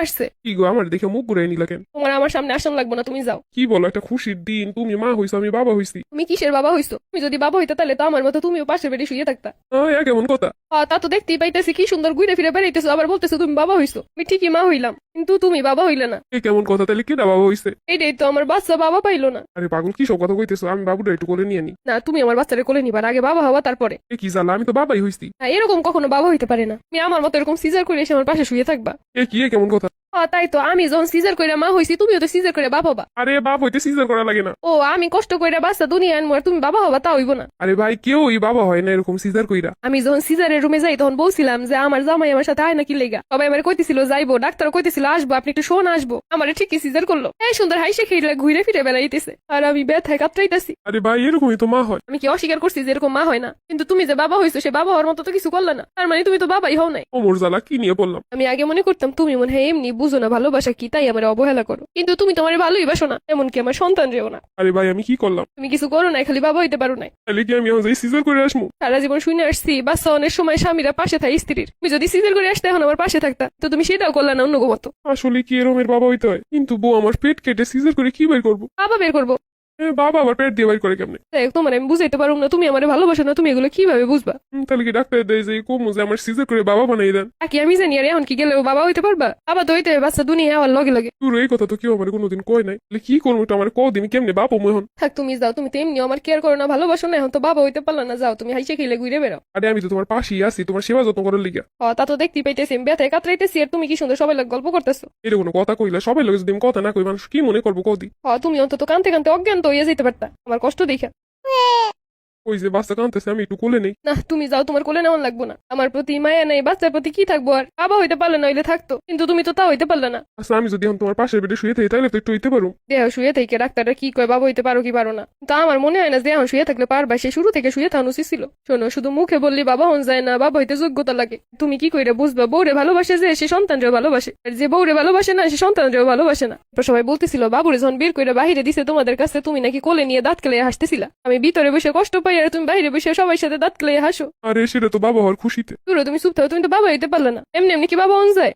আসছে। কি গো আমার দেখে মুখ ঘুরাই নিলা কেন? তোমার আমার সামনে আসান লাগবো না, তুমি যাও। কি বলো, একটা খুশির দিন, তুমি মা হইছো আমি বাবা হইছি। তুমি কিসের বাবা হইছো? তুমি যদি বাবা হইতে তাহলে তো আমার মতো তুমিও পাশের বেডে শুয়ে থাকতা। কেমন কথা? তা তো দেখতেই পাইতেছি কি সুন্দর ঘুরে ফিরে বেড়াইতেছো, আবার বলতেছো তুমি বাবা হইছো। আমি ঠিকই মা হইলাম, কিন্তু তুমি বাবা হইলে না। এ কেমন কথা? তাহলে কেনা বাবা হইছে? এইটাই তো, আমার বাচ্চা বাবা পাইলো না। আরে পাগল, কি সব কথা কইতেছো? আমি বাবুটা একটু কোলে নিয়ে নি। না, তুমি আমার বাচ্চারে কোলে নিবার আগে বাবা হওয়া তারপরে। এ কি জ্বালা, আমি তো বাবাই হইছি। না, এরকম কখনো বাবা হইতে পারে না। তুমি আমার মতো এরকম সিজার করে এসে আমার পাশে শুয়ে থাকবা। এ কেমন কথা? তাই তো, আমি যখন সিজার করে মা হইছি, তুমিও তো সিজার করে বাবা হবা। আরে বাপ হইতে সিজার করা লাগে না। আমি কষ্ট করে বাচ্চা দুনিয়া আনবো আর তুমি বাবা হবা, তা হইব না। আরে ভাই, কেউই বাবা হয় না এরকম সিজার কইরা। আমি যখন সিজারের রুমে যাই তখন বলছিলাম যে আমার জামাই আমার সাথে আয় নাকি লেগা। সবাই আমার কইতেছিল যাইবো, ডাক্তার কইতেছিল আসবো, আপনি একটু শোন আসবো। আমার ঠিকই সিজার করলো। এই সুন্দর হাইসে খেয়ে ঘুরে ফিরে বেড়াইতেছে, আর আমি ব্যথায় কাতরাইতেছি। আরে ভাই, এরকমই তো মা হয়। আমি কি অস্বীকার করছি যে এরকম মা হয় না? কিন্তু তুমি যে বাবা হইছো, সে বাবা হওয়ার মতো তো কিছু করলে না, তার মানে তুমি তো বাবাই হও নাই। ওমর জ্বালা, কি নিয়ে বললাম? আমি আগে মনে করতাম তুমি মনে হয় এমনি বুঝো না ভালোবাসা কি, তাই আমার অবহেলা করো। কিন্তু তুমি তোমার ভালোই বাসো না, এমনকি আমার সন্তান যেও না। আরে ভাই, আমি কি করলাম? তুমি কিছু করো না, খালি বাবা হইতে পারো নাই। তাহলে কি আমি যাই সিজার করে আসবো? সারা জীবন শুনে আসছি বাচ্চা অনেক সময় স্বামীরা পাশে থাকে স্ত্রীর। তুমি যদি সিজার করে আসতে এখন আমার পাশে থাকতা, তো তুমি সেটাও করলে না অন্য মতো। আসলে কি এরমের বাবা হইতে হয়? কিন্তু বউ আমার পেট কেটে সিজার করে কি বের করবো? বাবা বের করবো। বাবা আবার পেট দিয়ে বের করে কেমনে? দেখ, তোমার আমি বুঝাইতে পারবো না, তুমি আমার ভালোবাসো না, তুমি এগুলো কিভাবে বুঝবা? তাহলে কি ডাক্তার দেয় যে কমু যে আমার সিজার করে বাবা বানাই দেন? কি আমি জানি? আর এখন কি গেলেও বাবা হইতে পারবা? বাবা তো হইতে হবে, বাচ্চা দুনিয়া হওয়ার লগে লগে। তোর এই কথা তো কেউ আমার কোনোদিন কয় নাই। তাহলে কি করবো? তো আমার কদিন কেমনে বাপু মোহন? থাক, তুমি যাও। তুমি তো এমনিও আমার কেয়ার করো না, ভালোবাসো না, এখন তো বাবা হইতে পারলা না। যাও, তুমি হাইসে খেলে ঘুরে বেড়াও। আরে আমি তো তোমার পাশেই আছি, তোমার সেবা যত্ন করার লিগা। তা তো দেখতেই পাইতেছি, আমি ব্যথায় কাতরাইতেছি আর তুমি কি সুন্দর সবাই লোক গল্প করতেছো। এটা কোনো কথা কইলা? সবাই লোক যদি আমি কথা না কই, মানুষ কি মনে করবো কদি? তুমি অন্তত কানতে কানতে অজ্ঞান তো হইয়া যেতে পারতা আমার কষ্ট দেখা। ওই যে বাচ্চা কাঁদতেছে, আমি একটু কোলে নেই। না, তুমি যাও, তোমার কোলে নেওয়ান লাগবো না। আমার প্রতি মায়া নেই, বাচ্চার প্রতি কি থাকবো আর? বাবা হইতে পারলে না হইলে থাকতো, কিন্তু তুমি তো তা হইতে পারলে না। আচ্ছা, আমি যদি এখন তোমার পাশের বেডে শুয়ে থাকি তাহলে তো একটু হইতে পারো। দেহ শুয়ে থেকে ডাক্তাররা কি কয় বাবা হইতে পারো কি পারো না, তা আমার মনে হয় না যে এখন শুয়ে থাকলে পারবা। সে শুরু থেকে শুয়ে থাকানো উচিত ছিল। শোনো, শুধু মুখে বললি বাবা হন যায় না, বাবা হইতে যোগ্যতা লাগে। তুমি কি কইরা বুঝবা বউরে ভালোবাসে যে সে সন্তানরেও ভালোবাসে, আর যে বউরে ভালোবাসে না সে সন্তানরেও ভালোবাসে না? সবাই বলতেছিল বাবুরে যখন বের করে বাহিরে দিছে তোমাদের কাছে, তুমি নাকি কোলে নিয়ে দাঁত কেলে হাসতেছিলা। আমি ভিতরে বসে কষ্ট পাই আর তুমি বাইরে বসে সবাই সাথে দাঁত কেলে হাসো। আরে সেটা তো বাবা হওয়ার খুশিতে। তুমি চুপ থাকো, তুমি তো বাবা হইতে পারলে না। এমনি এমনি কি বাবা হন যায়?